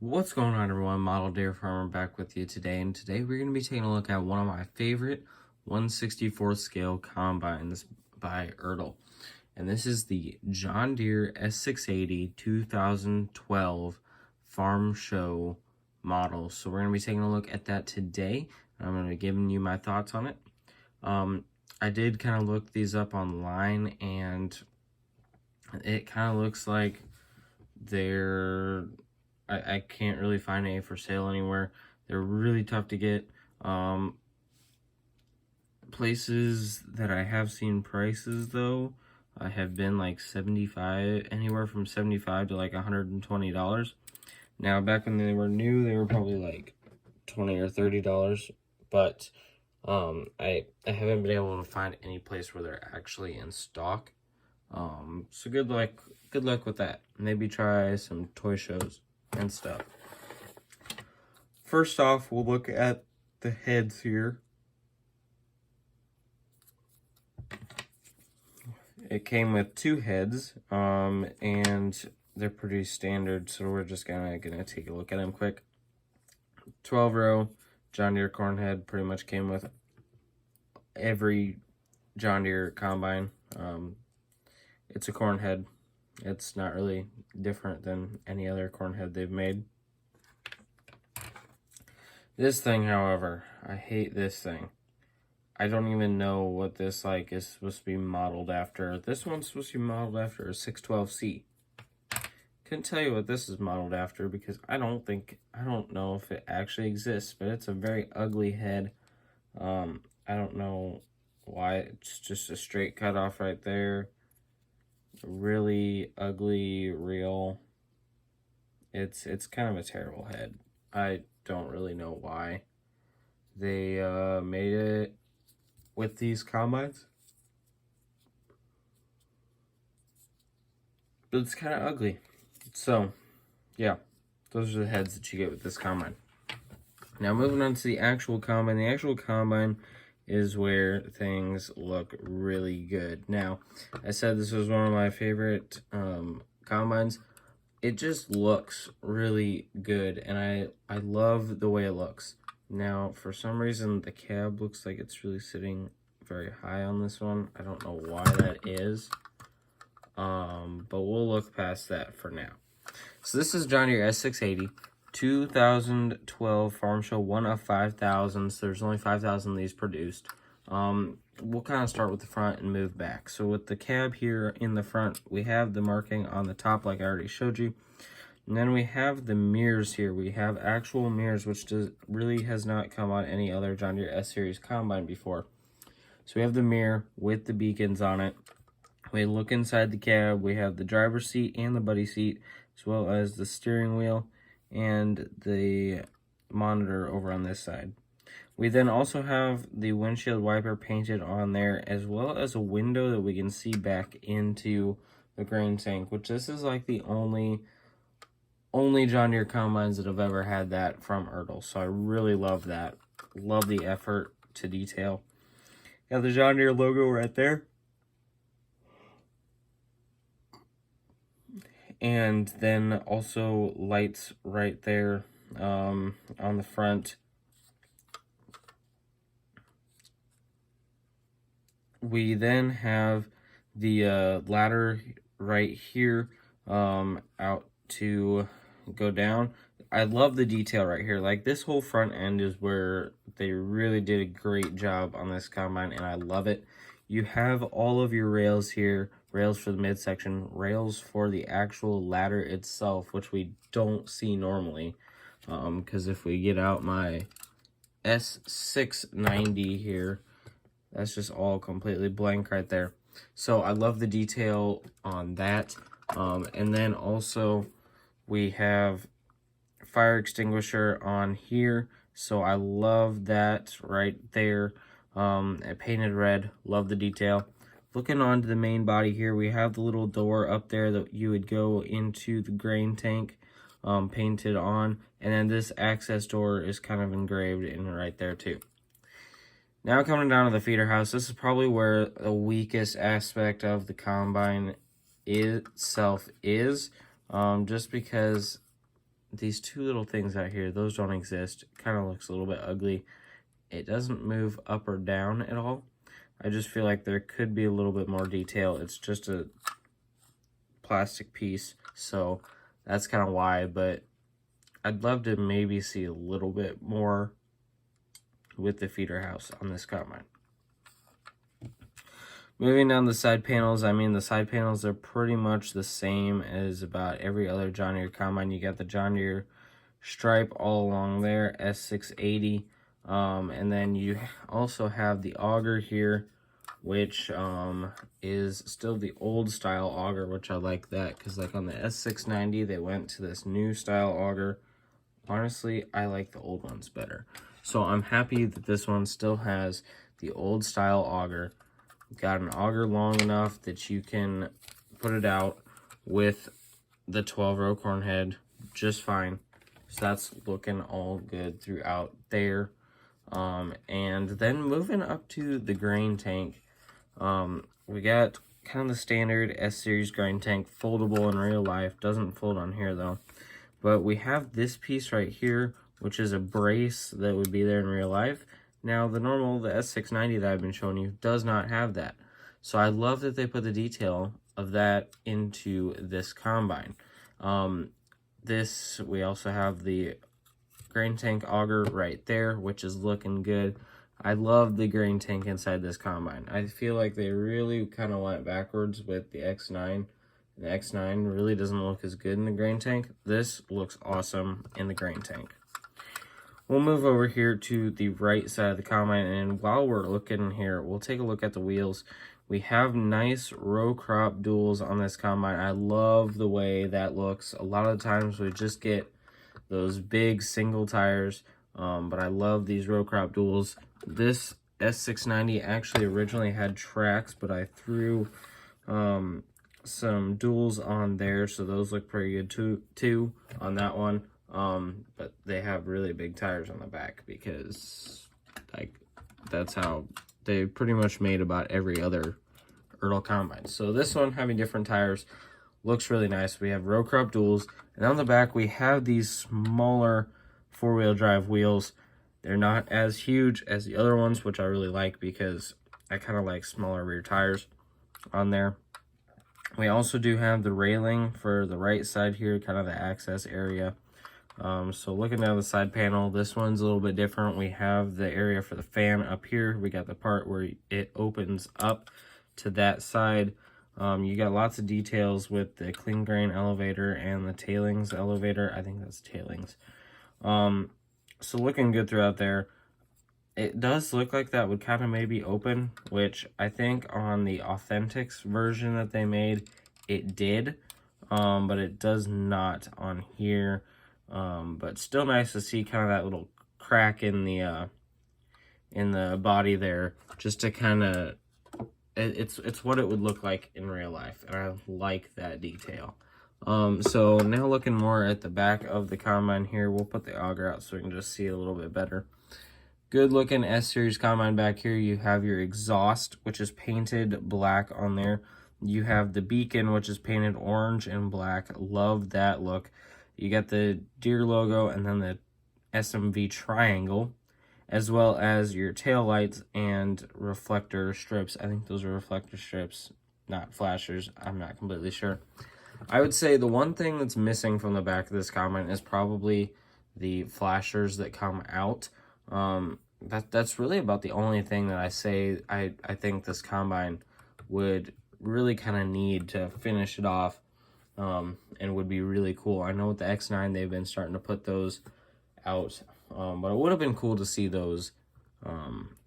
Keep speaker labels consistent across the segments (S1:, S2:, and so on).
S1: What's going on, everyone? Model Deer Farmer back with you today, and today we're going to be taking a look at one of my favorite 1/64 scale combines by Ertl, and this is the John Deere S680 2012 Farm Show model. So we're going to be taking a look at that today. I'm going to be giving you my thoughts on it. I did kind of look these up online, and it kind of looks like they're I can't really find any for sale anywhere. They're really tough to get. Places that I have seen prices though have been like 75, anywhere from 75 to like $120. Now back when they were new, they were probably like $20 or $30, but I haven't been able to find any place where they're actually in stock. So good luck with that. Maybe try some toy shows and stuff. First off, we'll look at the heads here. It came with two heads, and they're pretty standard, so we're just gonna take a look at them quick. 12-row John Deere corn head, pretty much came with every John Deere combine. It's a corn head. It's not really different than any other corn head they've made. This thing, however, I hate this thing. I don't even know what this is supposed to be modeled after. This one's supposed to be modeled after a 612C. Couldn't tell you what this is modeled after because I don't know if it actually exists, but it's a very ugly head. I don't know why. It's just a straight cutoff right there. Really ugly reel. It's kind of a terrible head. I don't really know why they made it with these combines, but it's kind of ugly. So yeah, those are the heads that you get with this combine. Now moving on to the actual combine. The actual combine is where things look really good. Now, I said this was one of my favorite combines. It just looks really good, and I love the way it looks. Now, for some reason, the cab looks like it's really sitting very high on this one. I don't know why that is, but we'll look past that for now. So this is John Deere S680. 2012 Farm Show, one of 5,000. So there's only 5,000 of these produced. We'll kind of start with the front and move back. So with the cab here in the front, we have the marking on the top like I already showed you. And then we have the mirrors here. We have actual mirrors, which really has not come on any other John Deere S-Series combine before. So we have the mirror with the beacons on it. We look inside the cab. We have the driver's seat and the buddy seat, as well as the steering wheel and the monitor over on this side. We then also have the windshield wiper painted on there, as well as a window that we can see back into the grain tank, which this is like the only John Deere combines that have ever had that from Ertl. So I really love that. Love the effort to detail. Got the John Deere logo right there. And then also lights right there on the front. We then have the ladder right here out to go down. I love the detail right here. Like, this whole front end is where they really did a great job on this combine, and I love it. You have all of your rails here, rails for the midsection, rails for the actual ladder itself, which we don't see normally. Because if we get out my S690 here, that's just all completely blank right there. So I love the detail on that. And then also we have fire extinguisher on here. So I love that right there. Painted red, love the detail. Looking onto the main body here, we have the little door up there that you would go into the grain tank, painted on. And then this access door is kind of engraved in right there too. Now coming down to the feeder house, this is probably where the weakest aspect of the combine itself is, just because these two little things out here, those don't exist. Kind of looks a little bit ugly. It doesn't move up or down at all. I just feel like there could be a little bit more detail. It's just a plastic piece, so that's kind of why, but I'd love to maybe see a little bit more with the feeder house on this combine. Moving down the side panels, I mean, the side panels are pretty much the same as about every other John Deere combine. You got the John Deere stripe all along there, S680, and then you also have the auger here, which is still the old style auger, which I like that, because like on the S690, they went to this new style auger. Honestly, I like the old ones better. So I'm happy that this one still has the old style auger. Got an auger long enough that you can put it out with the 12-row corn head just fine. So that's looking all good throughout there. And then moving up to the grain tank, we got kind of the standard S-Series grain tank, foldable in real life. Doesn't fold on here though. But we have this piece right here, which is a brace that would be there in real life. Now, the S690 that I've been showing you does not have that. So I love that they put the detail of that into this combine. We also have the grain tank auger right there, which is looking good. I love the grain tank inside this combine. I feel like they really kind of went backwards with the X9. The X9 really doesn't look as good in the grain tank. This looks awesome in the grain tank. We'll move over here to the right side of the combine, and while we're looking here, we'll take a look at the wheels. We have nice row crop duals on this combine. I love the way that looks. A lot of times we just get those big single tires, but I love these row crop duals. This S690 actually originally had tracks, but I threw some duals on there, so those look pretty good too on that one. But they have really big tires on the back because like that's how they pretty much made about every other Ertl combine. So this one having different tires looks really nice. We have row crop duals, and on the back we have these smaller four-wheel drive wheels. They're not as huge as the other ones, which I really like because I kind of like smaller rear tires on there. We also do have the railing for the right side here, kind of the access area. So looking down the side panel, this one's a little bit different. We have the area for the fan up here. We got the part where it opens up to that side. You got lots of details with the clean grain elevator and the tailings elevator. I think that's tailings. So looking good throughout there. It does look like that would kind of maybe open, which I think on the Authentics version that they made, it did. But it does not on here. But still nice to see kind of that little crack in the body there, just to kind of, it's what it would look like in real life, and I like that detail. So now looking more at the back of the combine here, we'll put the auger out so we can just see a little bit better. Good looking S-Series combine back here. You have your exhaust, which is painted black on there. You have the beacon, which is painted orange and black. Love that look. You got the Deere logo and then the SMV triangle, as well as your tail lights and reflector strips. I think those are reflector strips, not flashers. I'm not completely sure. I would say the one thing that's missing from the back of this combine is probably the flashers that come out. That's really about the only thing that I say I think this combine would really kind of need to finish it off, and would be really cool. I know with the X9 they've been starting to put those out, but it would have been cool to see those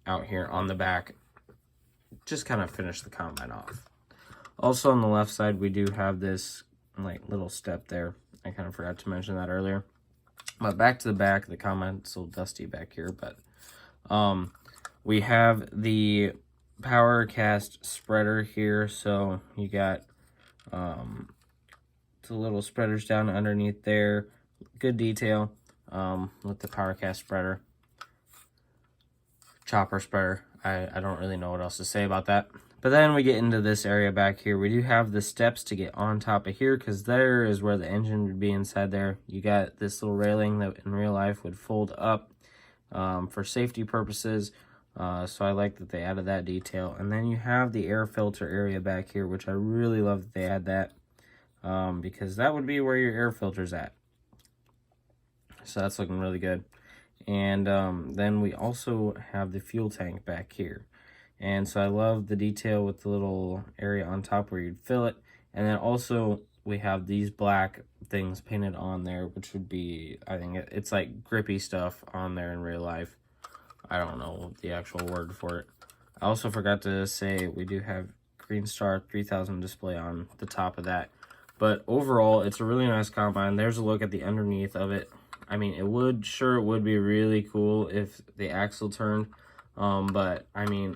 S1: out here on the back, just kind of finish the combine off. Also on the left side we do have this like little step there. I kind of forgot to mention that earlier. But back to the back, the combine's a little dusty back here, but we have the power cast spreader here. So you got the little spreaders down underneath there. Good detail with the power cast spreader. Chopper spreader. I don't really know what else to say about that. But then we get into this area back here. We do have the steps to get on top of here, because there is where the engine would be inside there. You got this little railing that in real life would fold up for safety purposes. So I like that they added that detail. And then you have the air filter area back here, which I really love that they add that, because that would be where your air filter's at. So that's looking really good. And then we also have the fuel tank back here. And so I love the detail with the little area on top where you'd fill it. And then also we have these black things painted on there, which would be, I think it's like grippy stuff on there in real life. I don't know the actual word for it. I also forgot to say we do have Green Star 3000 display on the top of that. But overall, it's a really nice combine. There's a look at the underneath of it. I mean, it would be really cool if the axle turned. But I mean,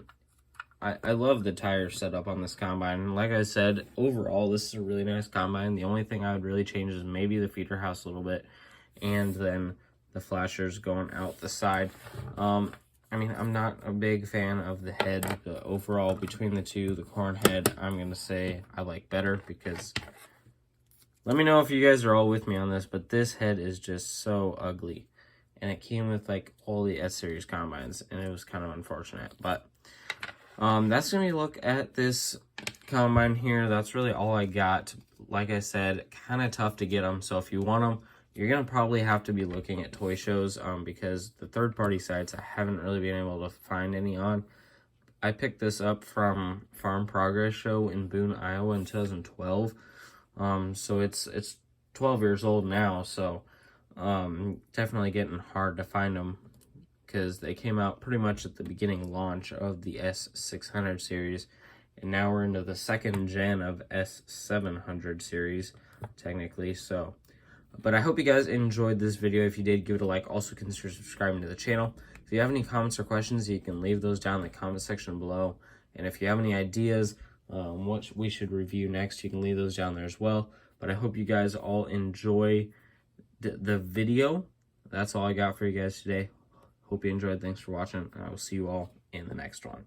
S1: I love the tire setup on this combine. Like I said, overall, this is a really nice combine. The only thing I would really change is maybe the feeder house a little bit, and then the flashers going out the side. I mean, I'm not a big fan of the head, but overall, between the two, the corn head, I'm going to say I like better, because let me know if you guys are all with me on this, but this head is just so ugly. And it came with like all the S-Series combines, and it was kind of unfortunate. But that's going to be a look at this combine here. That's really all I got. Like I said, kind of tough to get them. So if you want them, you're going to probably have to be looking at toy shows, because the third-party sites I haven't really been able to find any on. I picked this up from Farm Progress Show in Boone, Iowa in 2012. So it's 12 years old now, so definitely getting hard to find them, because they came out pretty much at the beginning launch of the S600 series, and now we're into the second gen of S700 series, technically. So, but I hope you guys enjoyed this video. If you did, give it a like. Also, consider subscribing to the channel. If you have any comments or questions, you can leave those down in the comment section below. And if you have any ideas what we should review next, you can leave those down there as well. But I hope you guys all enjoy the video. That's all I got for you guys today. Hope you enjoyed. Thanks for watching, and I will see you all in the next one.